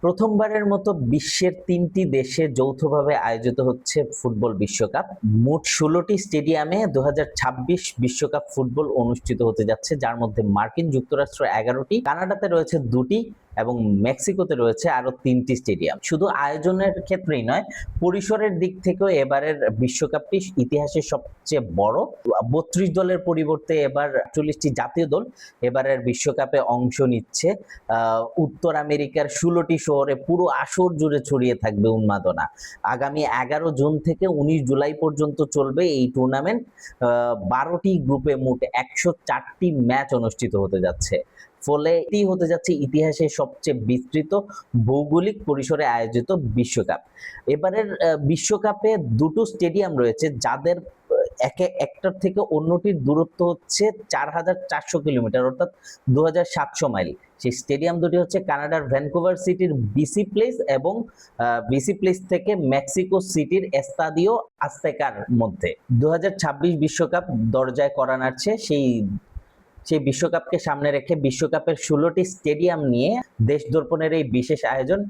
প্রথমবারের মতো বিশ্বের ৩টি দেশে যৌথভাবে আয়োজিত হচ্ছে ফুটবল বিশ্বকাপ। মোট ১৬টি স্টেডিয়ামে ২০২৬ বিশ্বকাপ ফুটবল অনুষ্ঠিত হতে যাচ্ছে, যার মধ্যে মার্কিন যুক্তরাষ্ট্র ১১টি, কানাডাতে রয়েছে ২টি এবং মেক্সিকোতে রয়েছে আরো ৩টি স্টেডিয়াম। শুধু আয়োজনের ক্ষেত্রেই নয়, পরিসরের দিক থেকেও এবারের বিশ্বকাপটি ইতিহাসের সবচেয়ে বড়। ৩২ দলের পরিবর্তে এবার ৪৮টি জাতীয় দল এবারের বিশ্বকাপে অংশ নিচ্ছে। উত্তর আমেরিকার ১৬টি শহরে পুরো আসর জুড়ে ছড়িয়ে থাকবে উন্মাদনা। আগামী ১১ জুন থেকে ১৯ জুলাই পর্যন্ত চলবে এই টুর্নামেন্ট। ১২টি গ্রুপে মোট ১০৪টি ম্যাচ অনুষ্ঠিত হতে যাচ্ছে। ফলে এটি হতে যাচ্ছে ইতিহাসের সবচেয়ে বিস্তৃত ভৌগোলিক পরিসরে আয়োজিত বিশ্বকাপ। এবারের বিশ্বকাপে দুটো স্টেডিয়াম রয়েছে যাদের একটার থেকে অন্যটির দূরত্ব হচ্ছে ৪,৪০০ কিলোমিটার, অর্থাৎ ২,৭০০ মাইল। সেই স্টেডিয়াম দুটি হচ্ছে কানাডার ভ্যানকুভার সিটির বিসি প্লেস এবং বিসি প্লেস থেকে মেক্সিকো সিটির এস্তাদিও আজতেকার মধ্যে। ২০২৬ বিশ্বকাপ দরজায় কড়া নাড়ছে। সেই বিশ্বকাপকে সামনে রেখে বিশ্বকাপের ১৬টি স্টেডিয়াম নিয়ে দেশ দর্পণের এই বিশেষ আয়োজন।